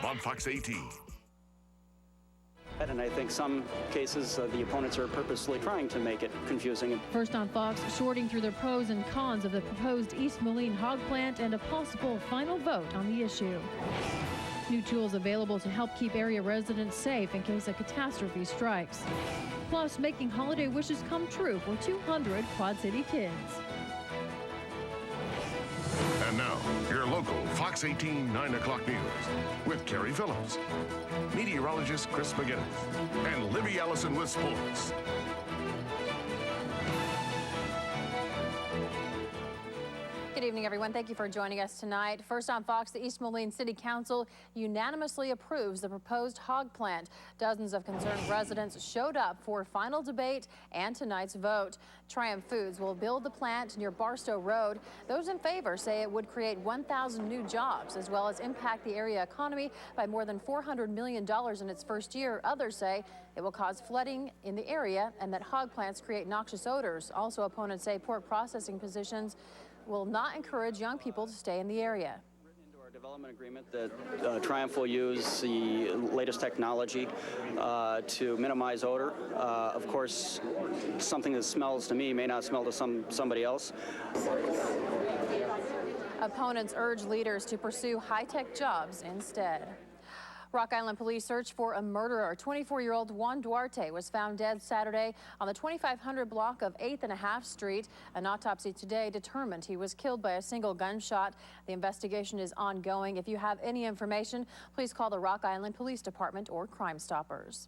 5 on Fox 18. And I think some cases the opponents are purposely trying to make it confusing. First on Fox, sorting through the pros and cons of the proposed East Moline hog plant and a possible final vote on the issue. New tools available to help keep area residents safe in case a catastrophe strikes. Plus, making holiday wishes come true for 200 Quad City kids. And now, your local Fox 18 9 o'clock news with Carrie Phillips, meteorologist Chris McGinnis, and Libby Allison with sports. Good evening, everyone. Thank you for joining us tonight. First on Fox, the East Moline City Council unanimously approves the proposed hog plant. Dozens of concerned residents showed up for final debate and tonight's vote. Triumph Foods will build the plant near Barstow Road. Those in favor say it would create 1,000 new jobs, as well as impact the area economy by more than $400 million in its first year. Others say it will cause flooding in the area and that hog plants create noxious odors. Also, opponents say pork processing positions will not encourage young people to stay in the area. Written into our development agreement that Triumph will use the latest technology to minimize odor. Of course, something that smells to me may not smell to somebody else. Opponents urge leaders to pursue high-tech jobs instead. Rock Island police search for a murderer. 24-year-old Juan Duarte was found dead Saturday on the 2500 block of 8th and a Half Street. An autopsy today determined he was killed by a single gunshot. The investigation is ongoing. If you have any information, please call the Rock Island Police Department or Crime Stoppers.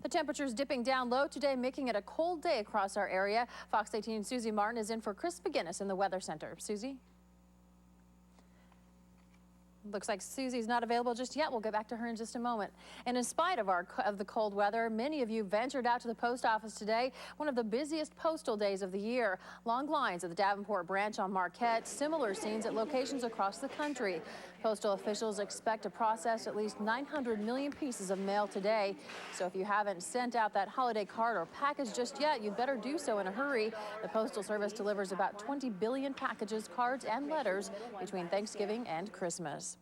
The temperature's dipping down low today, making it a cold day across our area. Fox 18's Susie Martin is in for Chris McGinnis in the Weather Center. Susie? Looks like Susie's not available just yet. We'll get back to her in just a moment. And in spite of the cold weather, many of you ventured out to the post office today, one of the busiest postal days of the year. Long lines at the Davenport branch on Marquette, similar scenes at locations across the country. Postal officials expect to process at least 900 million pieces of mail today. So if you haven't sent out that holiday card or package just yet, you'd better do so in a hurry. The Postal Service delivers about 20 billion packages, cards, and letters between Thanksgiving and Christmas.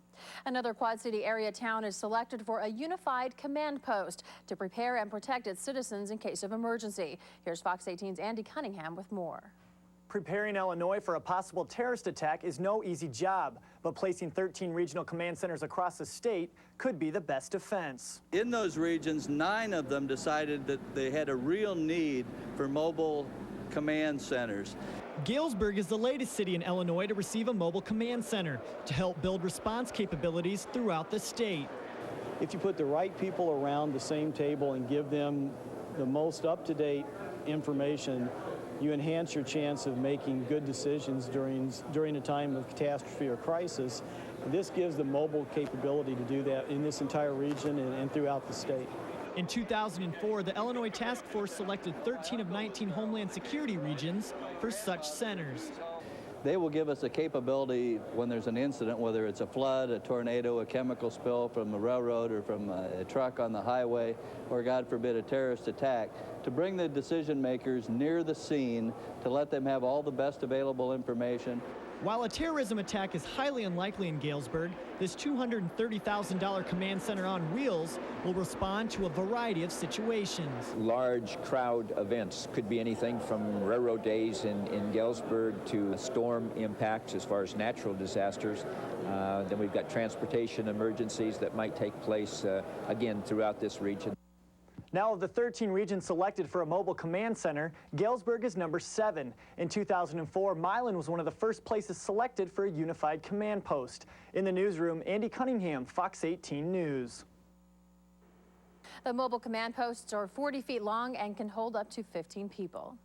Another Quad City area town is selected for a unified command post to prepare and protect its citizens in case of emergency. Here's Fox 18's Andy Cunningham with more. Preparing Illinois for a possible terrorist attack is no easy job, but placing 13 regional command centers across the state could be the best defense. In those regions, 9 of them decided that they had a real need for mobile command centers. Galesburg is the latest city in Illinois to receive a mobile command center to help build response capabilities throughout the state. If you put the right people around the same table and give them the most up-to-date information, you enhance your chance of making good decisions during a time of catastrophe or crisis. This gives the mobile capability to do that in this entire region and throughout the state. In 2004, the Illinois Task Force selected 13 of 19 Homeland Security regions for such centers. They will give us a capability when there's an incident, whether it's a flood, a tornado, a chemical spill from the railroad or from a truck on the highway, or God forbid a terrorist attack, to bring the decision makers near the scene to let them have all the best available information. While a terrorism attack is highly unlikely in Galesburg, this $230,000 command center on wheels will respond to a variety of situations. Large crowd events could be anything from railroad days in Galesburg to storm impacts as far as natural disasters. Then we've got transportation emergencies that might take place again throughout this region. Now, of the 13 regions selected for a mobile command center, Galesburg is number 7. In 2004, Milan was one of the first places selected for a unified command post. In the newsroom, Andy Cunningham, Fox 18 News. The mobile command posts are 40 feet long and can hold up to 15 people.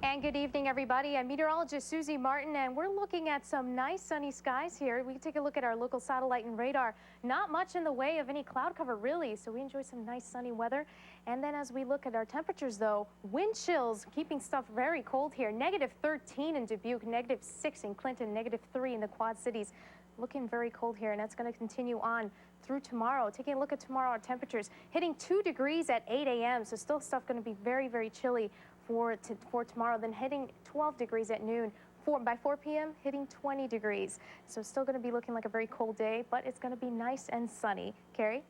And good evening, everybody. I'm meteorologist Susie Martin, and we're looking at some nice sunny skies here. We can take a look at our local satellite and radar. Not much in the way of any cloud cover, really, so we enjoy some nice sunny weather. And then as we look at our temperatures, though, wind chills keeping stuff very cold here. -13 in Dubuque, -6 in Clinton, -3 in the Quad Cities. Looking very cold here, and that's going to continue on through tomorrow. Taking a look at tomorrow, our temperatures hitting 2 degrees at 8 a.m., so still stuff going to be very, very chilly for tomorrow, then hitting 12 degrees at noon, by 4 p.m. hitting 20 degrees. So it's still going to be looking like a very cold day, but it's going to be nice and sunny. Carrie?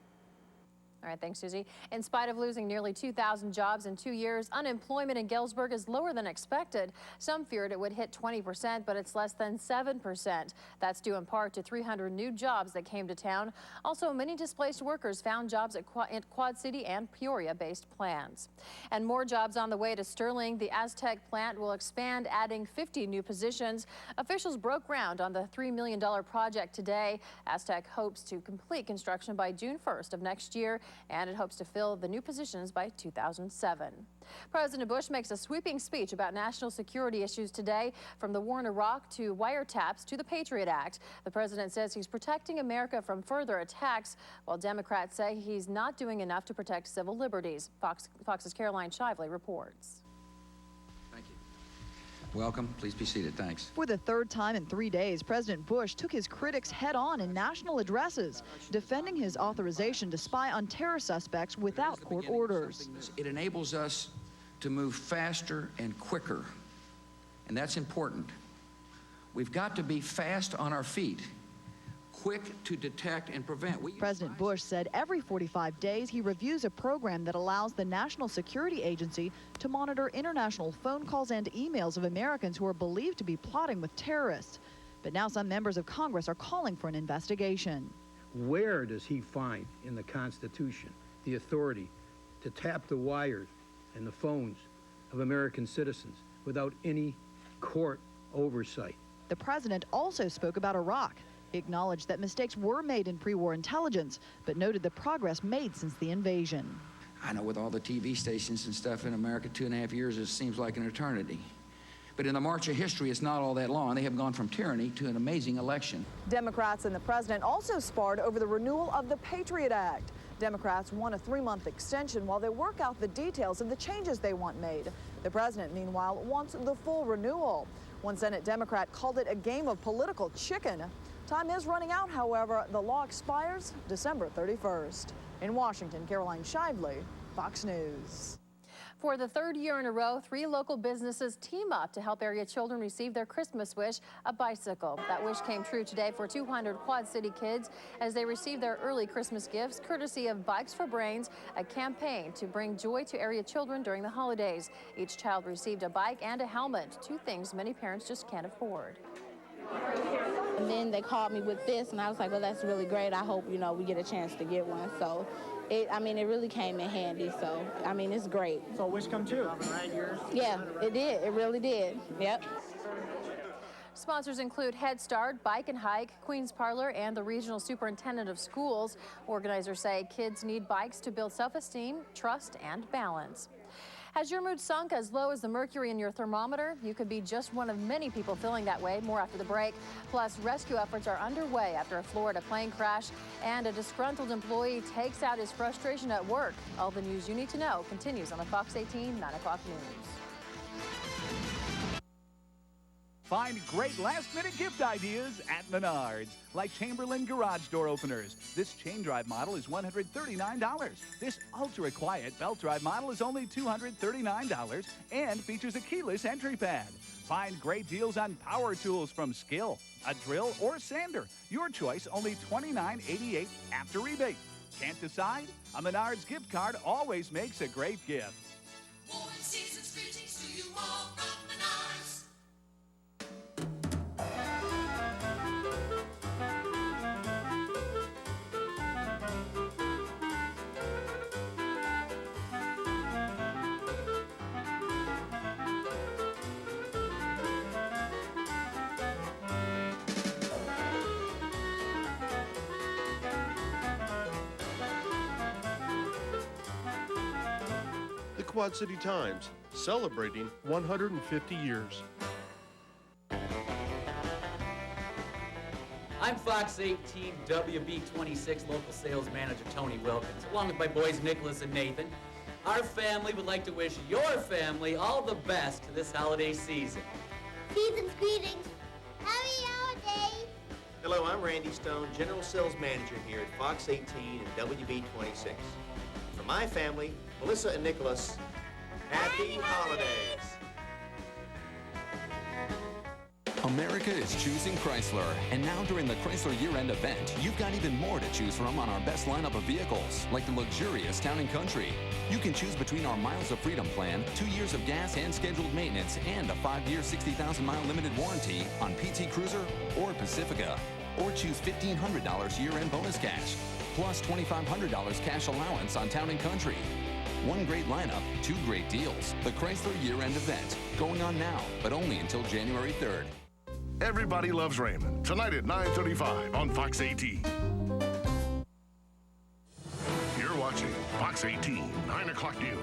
All right, thanks, Susie. In spite of losing nearly 2,000 jobs in 2 years, unemployment in Galesburg is lower than expected. Some feared it would hit 20%, but it's less than 7%. That's due in part to 300 new jobs that came to town. Also, many displaced workers found jobs at Quad City and Peoria-based plants. And more jobs on the way to Sterling. The Aztec plant will expand, adding 50 new positions. Officials broke ground on the $3 million project today. Aztec hopes to complete construction by June 1st of next year, and it hopes to fill the new positions by 2007. President Bush makes a sweeping speech about national security issues today, from the war in Iraq to wiretaps to the Patriot Act. The president says he's protecting America from further attacks, while Democrats say he's not doing enough to protect civil liberties. Fox's Caroline Shively reports. Welcome. Please be seated. Thanks. For the third time in 3 days, President Bush took his critics head-on in national addresses, defending his authorization to spy on terror suspects without court orders. It enables us to move faster and quicker, and that's important. We've got to be fast on our feet, quick to detect and prevent. President Bush said every 45 days he reviews a program that allows the National Security Agency to monitor international phone calls and emails of Americans who are believed to be plotting with terrorists. But now some members of Congress are calling for an investigation. Where does he find in the Constitution the authority to tap the wires and the phones of American citizens without any court oversight? The president also spoke about Iraq. He acknowledged that mistakes were made in pre-war intelligence, but noted the progress made since the invasion. I know with all the TV stations and stuff in America, 2.5 years, it seems like an eternity. But in the march of history, it's not all that long. They have gone from tyranny to an amazing election. Democrats and the president also sparred over the renewal of the Patriot Act. Democrats want a 3-month extension while they work out the details of the changes they want made. The president, meanwhile, wants the full renewal. One Senate Democrat called it a game of political chicken. Time is running out, however. The law expires December 31st. In Washington, Caroline Shively, Fox News. For the third year in a row, 3 local businesses team up to help area children receive their Christmas wish, a bicycle. That wish came true today for 200 Quad City kids as they received their early Christmas gifts, courtesy of Bikes for Brains, a campaign to bring joy to area children during the holidays. Each child received a bike and a helmet, 2 things many parents just can't afford. And then they called me with this, and I was like, well, that's really great. I hope, you know, we get a chance to get one. So, it really came in handy. So, it's great. So wish come true. Yeah, it did. It really did. Yep. Sponsors include Head Start, Bike and Hike, Queens Parlor, and the Regional Superintendent of Schools. Organizers say kids need bikes to build self-esteem, trust, and balance. Has your mood sunk as low as the mercury in your thermometer? You could be just one of many people feeling that way. More after the break. Plus, rescue efforts are underway after a Florida plane crash, and a disgruntled employee takes out his frustration at work. All the news you need to know continues on the Fox 18 9 o'clock news. Find great last-minute gift ideas at Menards, like Chamberlain garage door openers. This chain drive model is $139. This ultra-quiet belt drive model is only $239 and features a keyless entry pad. Find great deals on power tools from Skill, a drill or sander. Your choice, only $29.88 after rebate. Can't decide? A Menards gift card always makes a great gift. Warm season's greetings to you all from Menards. The Quad City Times, celebrating 150 years. I'm Fox 18 WB26 local sales manager Tony Wilkins, along with my boys Nicholas and Nathan. Our family would like to wish your family all the best this holiday season. Season's greetings. Happy holidays. Hello, I'm Randy Stone, General Sales Manager here at Fox 18 and WB26. For my family, Melissa and Nicholas, happy holidays. America is choosing Chrysler, and now during the Chrysler year-end event, you've got even more to choose from on our best lineup of vehicles, like the luxurious Town & Country. You can choose between our Miles of Freedom plan, 2 years of gas and scheduled maintenance, and a 5-year, 60,000-mile limited warranty on PT Cruiser or Pacifica. Or choose $1,500 year-end bonus cash, plus $2,500 cash allowance on Town & Country. One great lineup, 2 great deals. The Chrysler year-end event, going on now, but only until January 3rd. Everybody Loves Raymond, tonight at 9:35 on Fox 18. You're watching Fox 18, 9 o'clock news.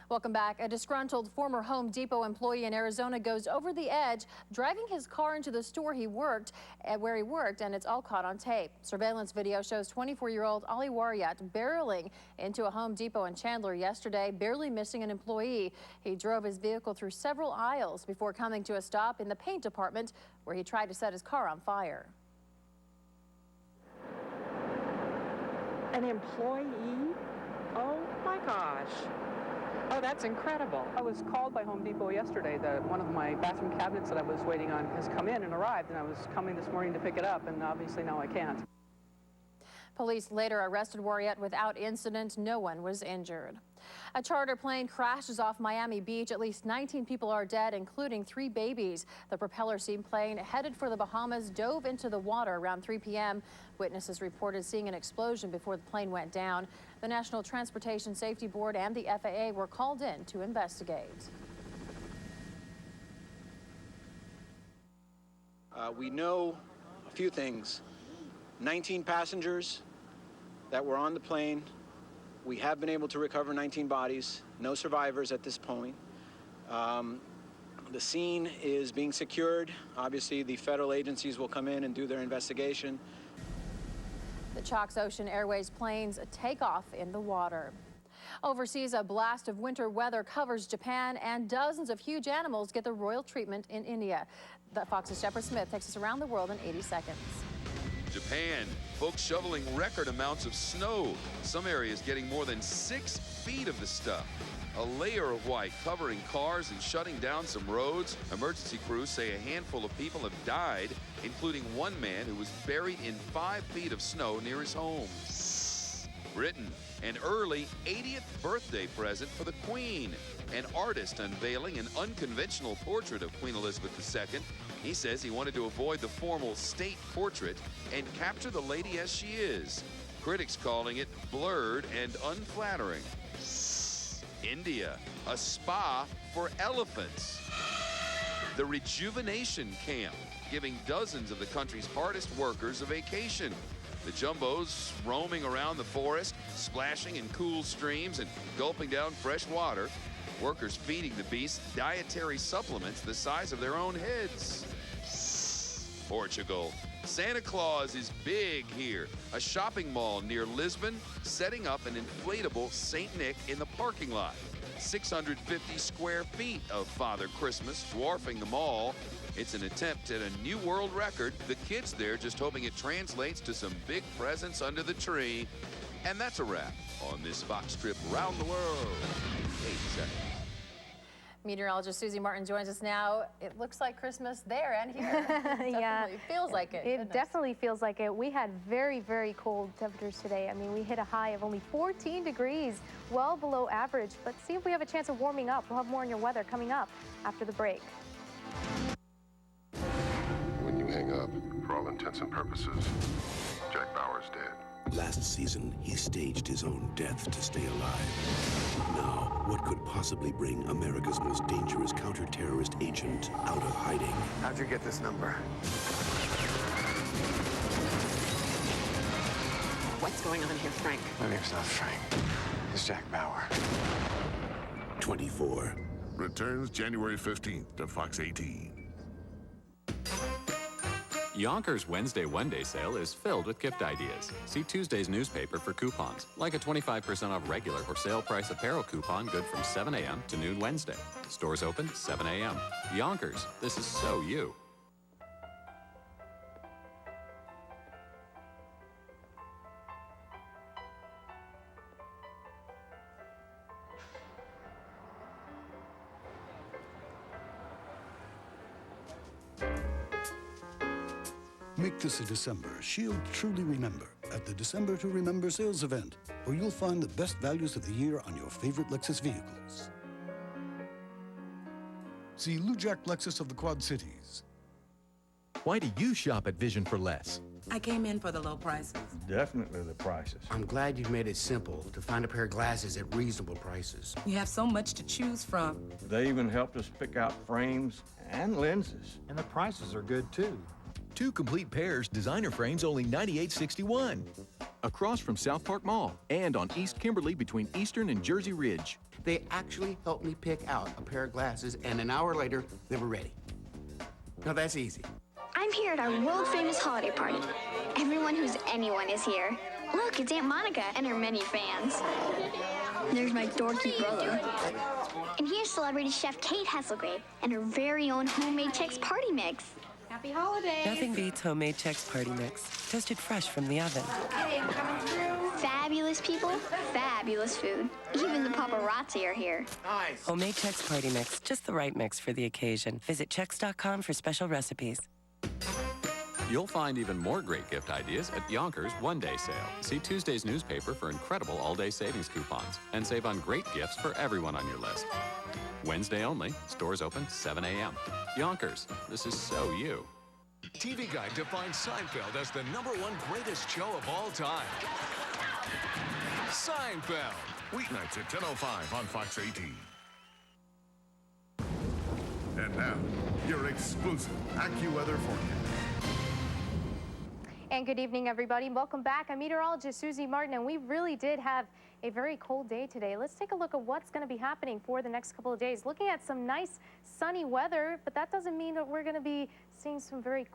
Welcome back. A disgruntled former Home Depot employee in Arizona goes over the edge, driving his car into the store where he worked, and it's all caught on tape. Surveillance video shows 24-year-old Ali Wariat barreling into a Home Depot in Chandler yesterday, barely missing an employee. He drove his vehicle through several aisles before coming to a stop in the paint department, where he tried to set his car on fire. An employee? Oh my gosh. Oh, that's incredible. I was called by Home Depot yesterday that one of my bathroom cabinets that I was waiting on has come in and arrived, and I was coming this morning to pick it up, and obviously now I can't. Police later arrested Wariat without incident. No one was injured. A charter plane crashes off Miami Beach. At least 19 people are dead, including 3 babies. The propeller seaplane headed for the Bahamas dove into the water around 3 p.m. Witnesses reported seeing an explosion before the plane went down. The National Transportation Safety Board and the FAA were called in to investigate. We know a few things. 19 passengers that were on the plane. We have been able to recover 19 bodies. No survivors at this point. The scene is being secured. Obviously, the federal agencies will come in and do their investigation. The Chocs Ocean Airways planes take off in the water. Overseas, a blast of winter weather covers Japan, and dozens of huge animals get the royal treatment in India. The Fox's Shepard Smith takes us around the world in 80 seconds. Japan, folks shoveling record amounts of snow. Some areas getting more than 6 feet of the stuff. A layer of white covering cars and shutting down some roads. Emergency crews say a handful of people have died, including one man who was buried in 5 feet of snow near his home. Britain, an early 80th birthday present for the Queen. An artist unveiling an unconventional portrait of Queen Elizabeth II. He says he wanted to avoid the formal state portrait and capture the lady as she is. Critics calling it blurred and unflattering. India, a spa for elephants. The Rejuvenation Camp, giving dozens of the country's hardest workers a vacation. The jumbos roaming around the forest, splashing in cool streams and gulping down fresh water. Workers feeding the beasts dietary supplements the size of their own heads. Portugal. Santa Claus is big here. A shopping mall near Lisbon setting up an inflatable St. Nick in the parking lot. 650 square feet of Father Christmas dwarfing the mall. It's an attempt at a new world record. The kids there just hoping it translates to some big presents under the tree. And that's a wrap on this Fox trip around the world. 8 seconds. Meteorologist Susie Martin joins us now. It looks like Christmas there and here. Yeah, it feels like it. It definitely feels like it. We had very, very cold temperatures today. I mean, we hit a high of only 14 degrees, well below average. But see if we have a chance of warming up. We'll have more on your weather coming up after the break. When you hang up, for all intents and purposes, Jack Bauer's dead. Last season, he staged his own death to stay alive. Now, what could possibly bring America's most dangerous counter-terrorist agent out of hiding? How'd you get this number? What's going on here, Frank? My name's not Frank. It's Jack Bauer. 24. Returns January 15th to Fox 18. Yonkers Wednesday One-Day sale is filled with gift ideas. See Tuesday's newspaper for coupons, like a 25% off regular or sale price apparel coupon good from 7 a.m. to noon Wednesday. Stores open 7 a.m. Yonkers, this is so you. Make this a December she'll truly remember at the December to Remember sales event, where you'll find the best values of the year on your favorite Lexus vehicles. See Lou Jack Lexus of the Quad Cities. Why do you shop at Vision for Less? I came in for the low prices. Definitely the prices. I'm glad you've made it simple to find a pair of glasses at reasonable prices. You have so much to choose from. They even helped us pick out frames and lenses. And the prices are good too. 2 complete pairs, designer frames, only $98.61. Across from South Park Mall and on East Kimberly between Eastern and Jersey Ridge. They actually helped me pick out a pair of glasses, and an hour later, they were ready. Now that's easy. I'm here at our world-famous holiday party. Everyone who's anyone is here. Look, it's Aunt Monica and her many fans. There's my dorky brother. And here's celebrity chef Kate Hesselgrave and her very own homemade Chex Party Mix. Happy holidays! Nothing beats homemade Chex Party Mix, toasted fresh from the oven. Okay, I'm coming through. Fabulous people, fabulous food. Even the paparazzi are here. Nice. Homemade Chex Party Mix, just the right mix for the occasion. Visit Chex.com for special recipes. You'll find even more great gift ideas at Yonkers One-Day Sale. See Tuesday's newspaper for incredible all-day savings coupons and save on great gifts for everyone on your list. Wednesday only. Stores open 7 a.m. Yonkers, this is so you. TV Guide defines Seinfeld as the #1 greatest show of all time. Seinfeld. Weeknights at 10:05 on Fox 18. And now, your exclusive AccuWeather forecast. And good evening, everybody. Welcome back. I'm meteorologist Susie Martin, and we really did have a very cold day today. Let's take a look at what's going to be happening for the next couple of days. Looking at some nice sunny weather, but that doesn't mean that we're going to be seeing some very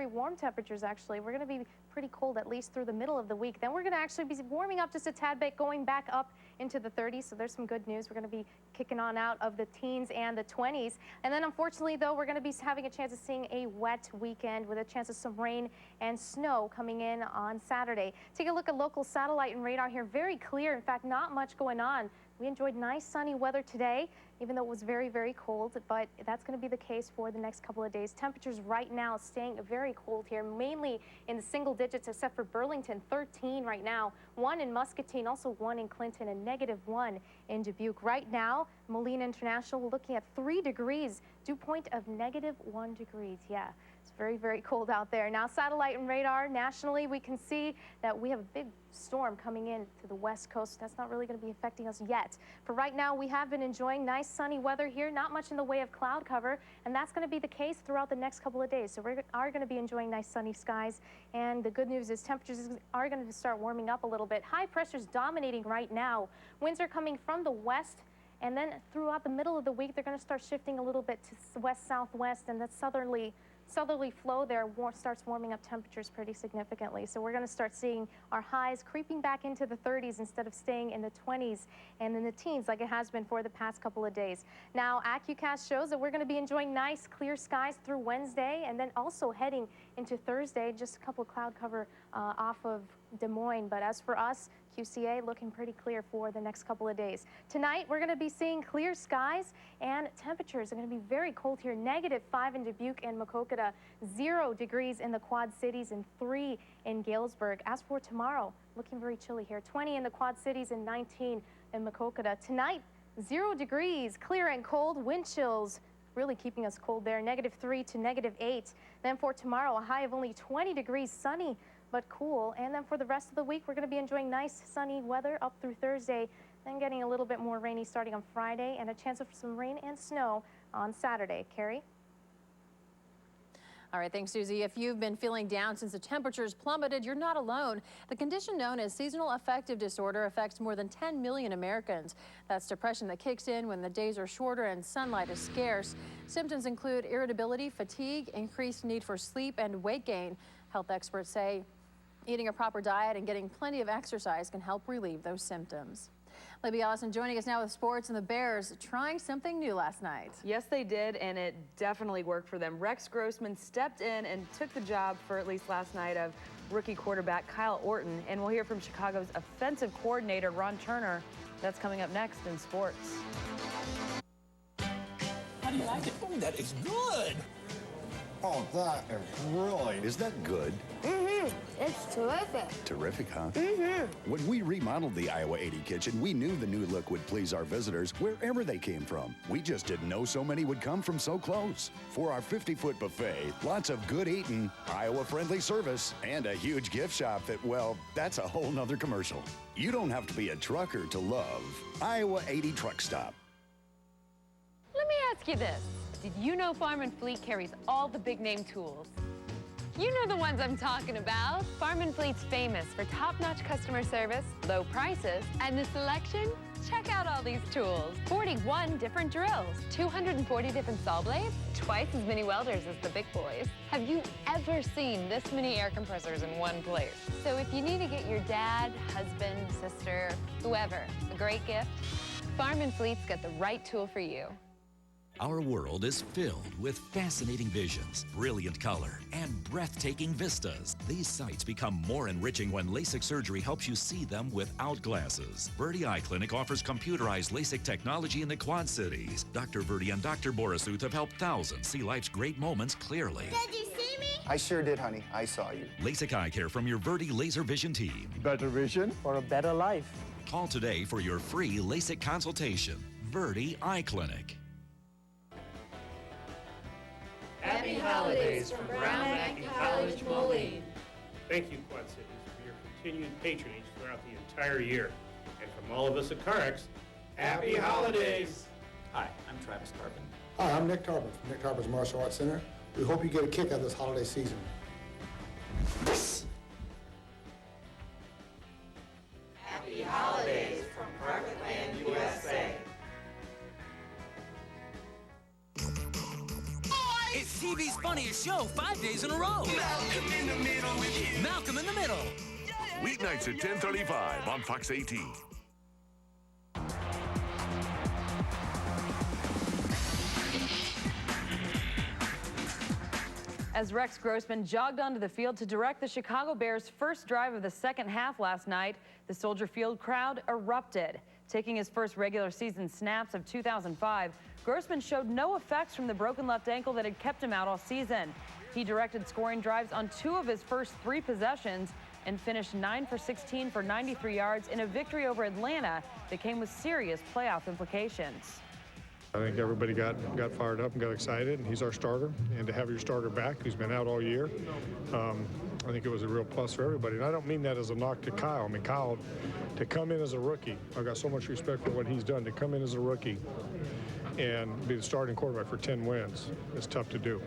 warm temperatures, actually. We're going to be pretty cold at least through the middle of the week. Then we're going to actually be warming up just a tad bit, going back up into the 30s. So there's some good news. We're going to be kicking on out of the teens and the 20s. And then unfortunately, though, we're going to be having a chance of seeing a wet weekend with a chance of some rain and snow coming in on Saturday. Take a look at local satellite and radar here. Very clear. In fact, not much going on. We enjoyed nice sunny weather today, even though it was very, very cold, but that's going to be the case for the next couple of days. Temperatures right now staying very cold here, mainly in the single digits, except for Burlington, 13 right now, 1 in Muscatine, also 1 in Clinton, and -1 in Dubuque. Right now, Moline International, we're looking at 3 degrees, dew point of -1 degrees. Yeah. It's very, very cold out there. Now, satellite and radar nationally, we can see that we have a big storm coming in to the west coast. That's not really going to be affecting us yet. For right now, we have been enjoying nice sunny weather here, not much in the way of cloud cover, and that's going to be the case throughout the next couple of days. So we are going to be enjoying nice sunny skies, and the good news is temperatures are going to start warming up a little bit. High pressure is dominating right now. Winds are coming from the west, and then throughout the middle of the week, they're going to start shifting a little bit to west-southwest, and that southerly flow there starts warming up temperatures pretty significantly. So we're going to start seeing our highs creeping back into the 30s instead of staying in the 20s and in the teens like it has been for the past couple of days. Now, AccuCast shows that we're going to be enjoying nice clear skies through Wednesday, and then also heading into Thursday, just a couple of cloud cover off of Des Moines. But as for us, QCA looking pretty clear for the next couple of days. Tonight, we're going to be seeing clear skies, and temperatures are going to be very cold here. -5 in Dubuque and Maquoketa, 0 degrees in the Quad Cities, and 3 in Galesburg. As for tomorrow, looking very chilly here. 20 in the Quad Cities and 19 in Maquoketa. Tonight, 0 degrees, clear and cold, wind chills really keeping us cold there, -3 to -8. Then for tomorrow, a high of only 20 degrees, sunny but cool. And then for the rest of the week, we're going to be enjoying nice sunny weather up through Thursday, then getting a little bit more rainy starting on Friday, and a chance of some rain and snow on Saturday. Carrie? All right, thanks, Susie. If you've been feeling down since the temperatures plummeted, you're not alone. The condition known as seasonal affective disorder affects more than 10 million Americans. That's depression that kicks in when the days are shorter and sunlight is scarce. Symptoms include irritability, fatigue, increased need for sleep, and weight gain. Health experts say eating a proper diet and getting plenty of exercise can help relieve those symptoms. Libby Allison joining us now with sports, and the Bears trying something new last night. Yes, they did, and it definitely worked for them. Rex Grossman stepped in and took the job for at least last night of rookie quarterback Kyle Orton, and we'll hear from Chicago's offensive coordinator Ron Turner. That's coming up next in sports. How do you like it? Oh, that is good. Oh, that is really... Is that good? Mm-hmm. It's terrific. Terrific, huh? Mm-hmm. When we remodeled the Iowa 80 kitchen, we knew the new look would please our visitors wherever they came from. We just didn't know so many would come from so close. For our 50-foot buffet, lots of good eating, Iowa-friendly service, and a huge gift shop that, well, that's a whole nother commercial. You don't have to be a trucker to love Iowa 80 Truck Stop. Let me ask you this. Did you know Farm & Fleet carries all the big-name tools? You know the ones I'm talking about. Farm & Fleet's famous for top-notch customer service, low prices, and the selection? Check out all these tools. 41 different drills, 240 different saw blades, twice as many welders as the big boys. Have you ever seen this many air compressors in one place? So if you need to get your dad, husband, sister, whoever, a great gift, Farm & Fleet's got the right tool for you. Our world is filled with fascinating visions, brilliant color, and breathtaking vistas. These sights become more enriching when LASIK surgery helps you see them without glasses. Verdi Eye Clinic offers computerized LASIK technology in the Quad Cities. Dr. Verdi and Dr. Borisuth have helped thousands see life's great moments clearly. Did you see me? I sure did, honey. I saw you. LASIK eye care from your Verdi Laser Vision team. Better vision for a better life. Call today for your free LASIK consultation. Verdi Eye Clinic. Happy holidays from Brown Mackie College, Moline. Thank you, Quad Cities, for your continued patronage throughout the entire year. And from all of us at CarX, happy holidays! Hi, I'm Travis Tarpon. Hi, I'm Nick Tarpon from Nick Tarpon's Martial Arts Center. We hope you get a kick out of this holiday season. Happy holidays from Private Land, USA. It's TV's funniest show 5 days in a row. Malcolm in the Middle with you. Malcolm in the Middle. Weeknights at 10:35 on Fox 18. As Rex Grossman jogged onto the field to direct the Chicago Bears' first drive of the second half last night, the Soldier Field crowd erupted. Taking his first regular season snaps of 2005, Grossman showed no effects from the broken left ankle that had kept him out all season. He directed scoring drives on 2 of his first 3 possessions and finished 9 for 16 for 93 yards in a victory over Atlanta that came with serious playoff implications. I think everybody got fired up and got excited, and he's our starter. And to have your starter back, who's been out all year, I think it was a real plus for everybody. And I don't mean that as a knock to Kyle. I mean, Kyle, to come in as a rookie, I've got so much respect for what he's done. To come in as a rookie and be the starting quarterback for 10 wins is tough to do.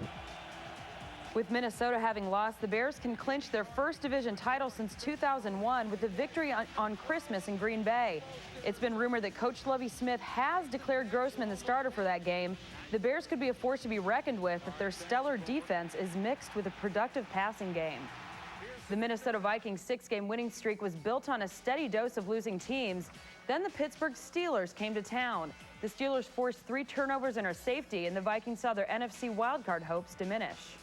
With Minnesota having lost, the Bears can clinch their first division title since 2001 with the victory on Christmas in Green Bay. It's been rumored that Coach Lovie Smith has declared Grossman the starter for that game. The Bears could be a force to be reckoned with if their stellar defense is mixed with a productive passing game. The Minnesota Vikings' 6-game winning streak was built on a steady dose of losing teams. Then the Pittsburgh Steelers came to town. The Steelers forced 3 turnovers and a safety, and the Vikings saw their NFC wildcard hopes diminish.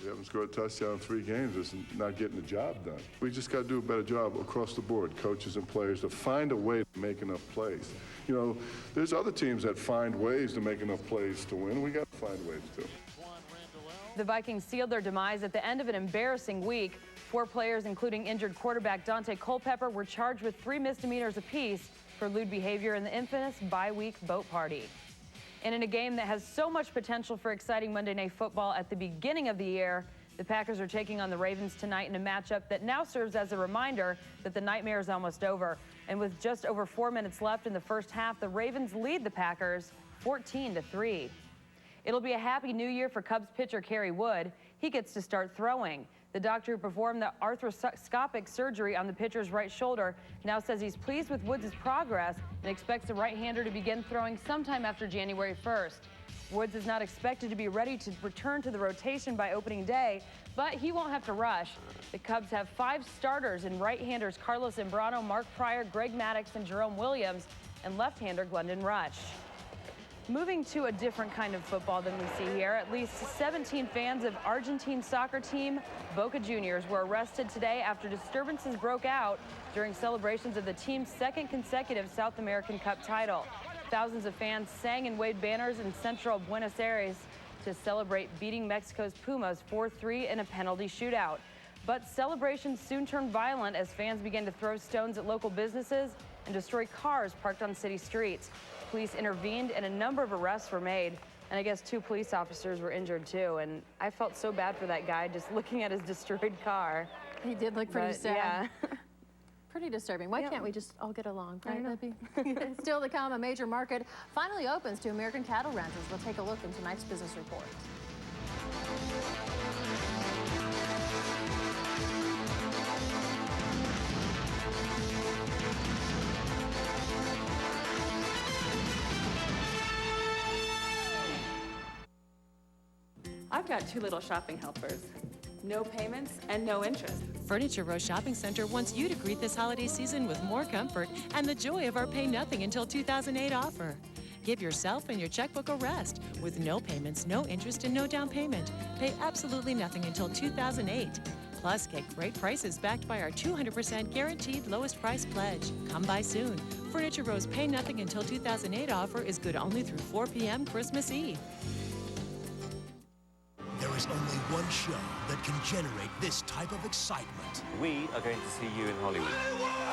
We haven't scored a touchdown in 3 games. It's not getting the job done. We just got to do a better job across the board, coaches and players, to find a way to make enough plays. You know, there's other teams that find ways to make enough plays to win. We got to find ways to. The Vikings sealed their demise at the end of an embarrassing week. 4 players, including injured quarterback Dante Culpepper, were charged with 3 misdemeanors apiece for lewd behavior in the infamous bye-week boat party. And in a game that has so much potential for exciting Monday Night Football at the beginning of the year, the Packers are taking on the Ravens tonight in a matchup that now serves as a reminder that the nightmare is almost over. And with just over 4 minutes left in the first half, the Ravens lead the Packers 14-3. It'll be a happy new year for Cubs pitcher Kerry Wood. He gets to start throwing. The doctor who performed the arthroscopic surgery on the pitcher's right shoulder now says he's pleased with Woods' progress and expects the right-hander to begin throwing sometime after January 1st. Woods is not expected to be ready to return to the rotation by opening day, but he won't have to rush. The Cubs have 5 starters in right-handers Carlos Zambrano, Mark Pryor, Greg Maddux, and Jerome Williams, and left-hander Glendon Rush. Moving to a different kind of football than we see here, at least 17 fans of Argentine soccer team Boca Juniors were arrested today after disturbances broke out during celebrations of the team's 2nd consecutive South American Cup title. Thousands of fans sang and waved banners in central Buenos Aires to celebrate beating Mexico's Pumas 4-3 in a penalty shootout. But celebrations soon turned violent as fans began to throw stones at local businesses and destroy cars parked on city streets. Police intervened and a number of arrests were made. And I guess 2 police officers were injured too. And I felt so bad for that guy just looking at his destroyed car. He did look pretty sad. Yeah. Pretty disturbing. Why can't we just all get along, right, Libby? Still to come, a major market finally opens to American cattle ranchers. We'll take a look in tonight's business report. I've got 2 little shopping helpers. No payments and no interest. Furniture Row Shopping Center wants you to greet this holiday season with more comfort and the joy of our Pay Nothing Until 2008 offer. Give yourself and your checkbook a rest with no payments, no interest, and no down payment. Pay absolutely nothing until 2008. Plus, get great prices backed by our 200% guaranteed lowest price pledge. Come by soon. Furniture Row's Pay Nothing Until 2008 offer is good only through 4 p.m. Christmas Eve. There is only one show that can generate this type of excitement. We are going to see you in Hollywood.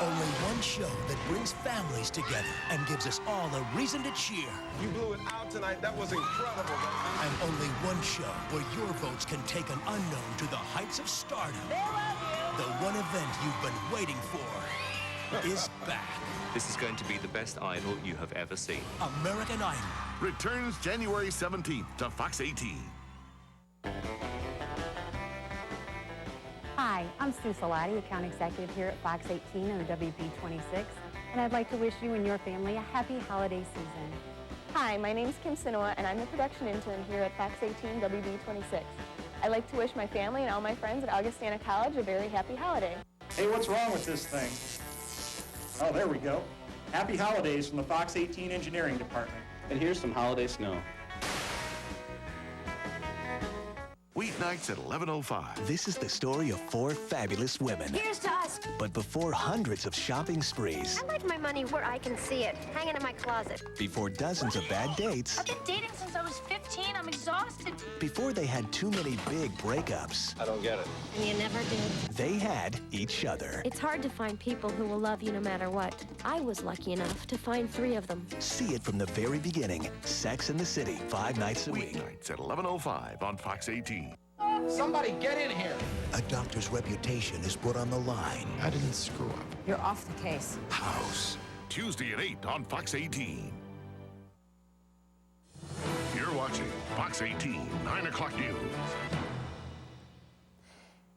Only one show that brings families together and gives us all a reason to cheer. You blew it out tonight. That was incredible. And only one show where your votes can take an unknown to the heights of stardom. They love you. The one event you've been waiting for is back. This is going to be the best Idol you have ever seen. American Idol returns January 17th to Fox 18. Hi, I'm Sue Salati, account executive here at Fox 18 and the WB26, and I'd like to wish you and your family a happy holiday season. Hi, my name's Kim Sinoa, and I'm the production intern here at Fox 18 WB26. I'd like to wish my family and all my friends at Augustana College a very happy holiday. Hey, what's wrong with this thing? Oh, there we go. Happy holidays from the Fox 18 Engineering Department. And here's some holiday snow. Weeknights at 11:05. This is the story of 4 fabulous women. Here's to us. But before hundreds of shopping sprees. I like my money where I can see it, hanging in my closet. Before dozens of bad dates. I've been dating since I was 15. I'm exhausted. Before they had too many big breakups. I don't get it. And you never did. They had each other. It's hard to find people who will love you no matter what. I was lucky enough to find 3 of them. See it from the very beginning. Sex and the City, 5 nights a week. Weeknights at 11:05 on Fox 18. Somebody get in here. A doctor's reputation is put on the line. I didn't screw up. You're off the case. House. Tuesday at 8 on Fox 18. You're watching Fox 18, 9 o'clock news.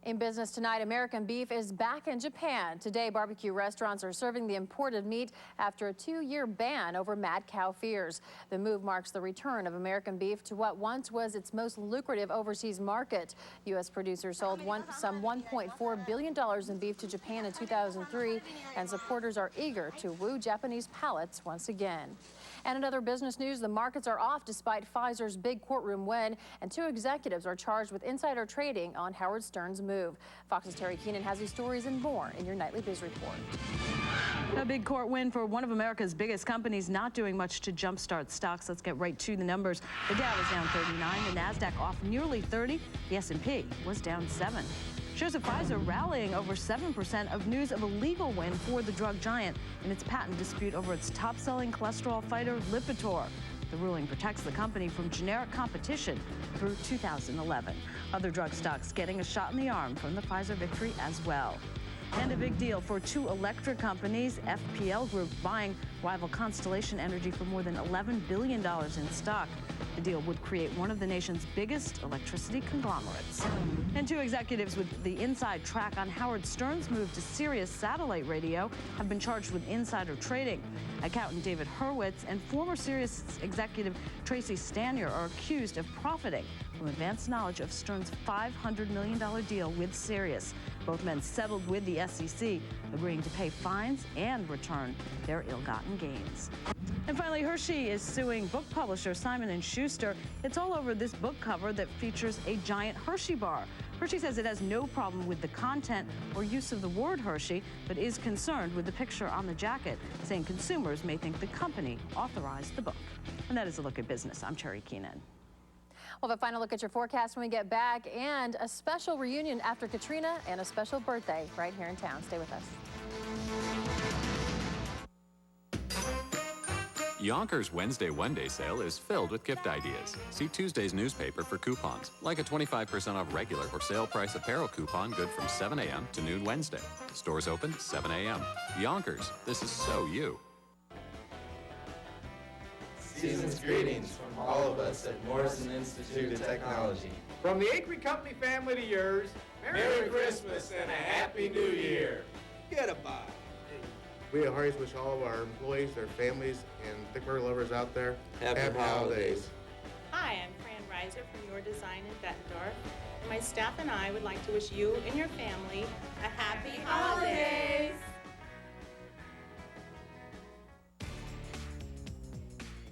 In business tonight, American beef is back in Japan. Today, barbecue restaurants are serving the imported meat after a 2-year ban over mad cow fears. The move marks the return of American beef to what once was its most lucrative overseas market. U.S. producers sold some $1.4 billion in beef to Japan in 2003, and supporters are eager to woo Japanese palates once again. And in other business news, the markets are off despite Pfizer's big courtroom win, and 2 executives are charged with insider trading on Howard Stern's move. Fox's Terry Keenan has these stories and more in your nightly biz report. A big court win for one of America's biggest companies, not doing much to jumpstart stocks. Let's get right to the numbers. The Dow was down 39, the NASDAQ off nearly 30, the S&P was down 7. Shares of Pfizer rallying over 7% of news of a legal win for the drug giant in its patent dispute over its top-selling cholesterol fighter, Lipitor. The ruling protects the company from generic competition through 2011. Other drug stocks getting a shot in the arm from the Pfizer victory as well. And a big deal for 2 electric companies, FPL Group buying rival Constellation Energy for more than $11 billion in stock. The deal would create one of the nation's biggest electricity conglomerates. And 2 executives with the inside track on Howard Stern's move to Sirius satellite radio have been charged with insider trading. Accountant David Hurwitz and former Sirius executive Tracy Stanier are accused of profiting from advanced knowledge of Stern's $500 million deal with Sirius. Both men settled with the SEC, agreeing to pay fines and return their ill-gotten gains. And finally, Hershey is suing book publisher Simon & Schuster. It's all over this book cover that features a giant Hershey bar. Hershey says it has no problem with the content or use of the word Hershey, but is concerned with the picture on the jacket, saying consumers may think the company authorized the book. And that is a look at business. I'm Cherry Keenan. We'll have a final look at your forecast when we get back, and a special reunion after Katrina and a special birthday right here in town. Stay with us. Yonkers Wednesday One-Day Sale is filled with gift ideas. See Tuesday's newspaper for coupons, like a 25% off regular or sale price apparel coupon good from 7 a.m. to noon Wednesday. Stores open 7 a.m. Yonkers, this is so you. Season's greetings from all of us at Morrison Institute of Technology. From the Acre Company family to yours, Merry Christmas and a Happy New Year. Get a buy. We at Hardee's wish all of our employees, their families, and thick burger lovers out there Happy holidays. Hi, I'm Fran Reiser from Your Design in Bettendorf. My staff and I would like to wish you and your family a happy holidays.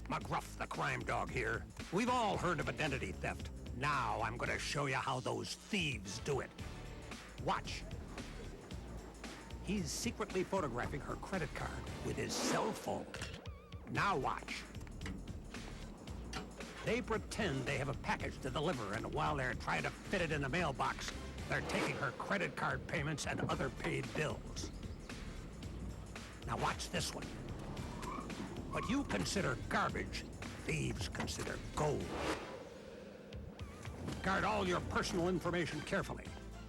McGruff the crime dog here. We've all heard of identity theft. Now I'm going to show you how those thieves do it. Watch. He's secretly photographing her credit card with his cell phone. Now watch. They pretend they have a package to deliver, and while they're trying to fit it in the mailbox, they're taking her credit card payments and other paid bills. Now watch this one. What you consider garbage, thieves consider gold. Guard all your personal information carefully.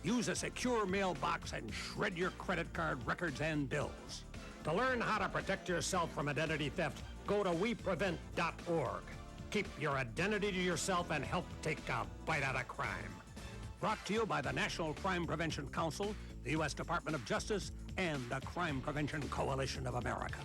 Use a secure mailbox and shred your credit card records and bills. To learn how to protect yourself from identity theft, go to weprevent.org. Keep your identity to yourself and help take a bite out of crime. Brought to you by the National Crime Prevention Council, the U.S. Department of Justice, and the Crime Prevention Coalition of America.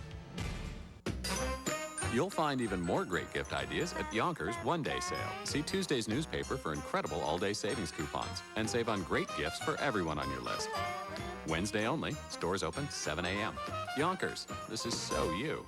You'll find even more great gift ideas at Yonkers One-Day Sale. See Tuesday's newspaper for incredible all-day savings coupons and save on great gifts for everyone on your list. Wednesday only, stores open 7 a.m. Yonkers, this is so you.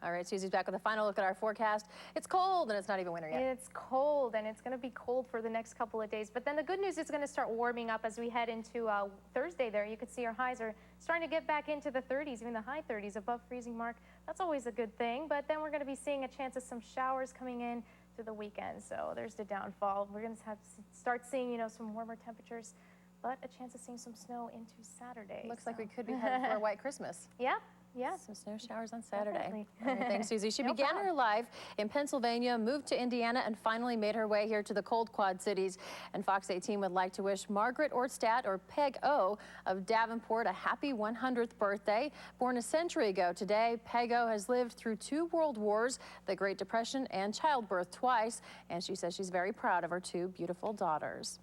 All right, Susie's back with a final look at our forecast. It's cold and it's not even winter yet. It's cold and it's going to be cold for the next couple of days. But then the good news is going to start warming up as we head into Thursday there. You can see our highs are starting to get back into the 30s, even the high 30s above freezing mark. That's always a good thing. But then we're going to be seeing a chance of some showers coming in through the weekend. So there's the downfall. We're going to have to start seeing, some warmer temperatures, but a chance of seeing some snow into Saturday. Looks like we could be headed for a white Christmas. Yeah. Yeah. Some snow showers on Saturday. Definitely. All right, thanks, Susie. She began her life in Pennsylvania, moved to Indiana, and finally made her way here to the cold Quad Cities. And Fox 18 would like to wish Margaret Ortstadt, or Peg O, of Davenport, a happy 100th birthday. Born a century ago today, Peg O has lived through 2 world wars, the Great Depression, and childbirth twice. And she says she's very proud of her 2 beautiful daughters.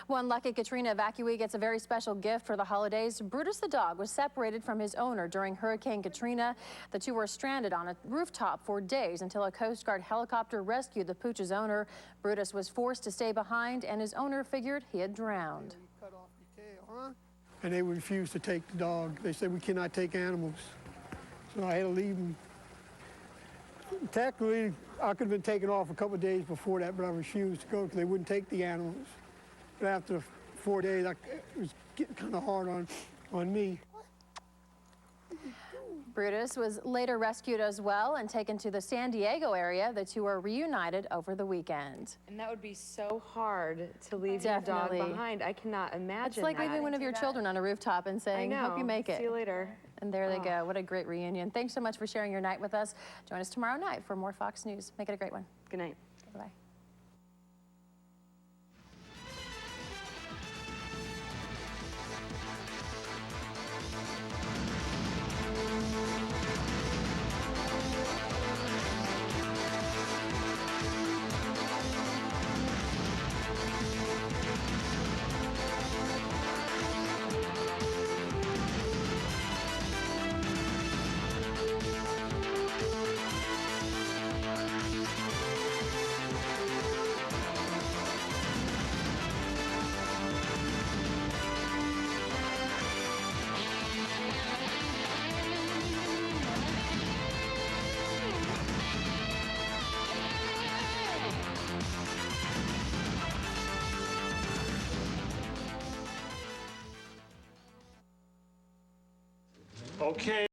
One lucky Katrina evacuee gets a very special gift for the holidays. Brutus the dog was separated from his owner during Hurricane Katrina. The 2 were stranded on a rooftop for days until a Coast Guard helicopter rescued the pooch's owner. Brutus was forced to stay behind, and his owner figured he had drowned. Cut off your tail, huh? And they refused to take the dog. They said we cannot take animals. So I had to leave him. Technically, I could have been taken off a couple of days before that, but I refused to go because they wouldn't take the animals. But after 4 days, it was getting kind of hard on me. Brutus was later rescued as well and taken to the San Diego area. The 2 were reunited over the weekend. And that would be so hard to leave your dog behind. I cannot imagine It's like leaving one of your children on a rooftop and saying, hope you make it. See you later. And there they go. What a great reunion. Thanks so much for sharing your night with us. Join us tomorrow night for more Fox News. Make it a great one. Good night. Bye-bye. Okay.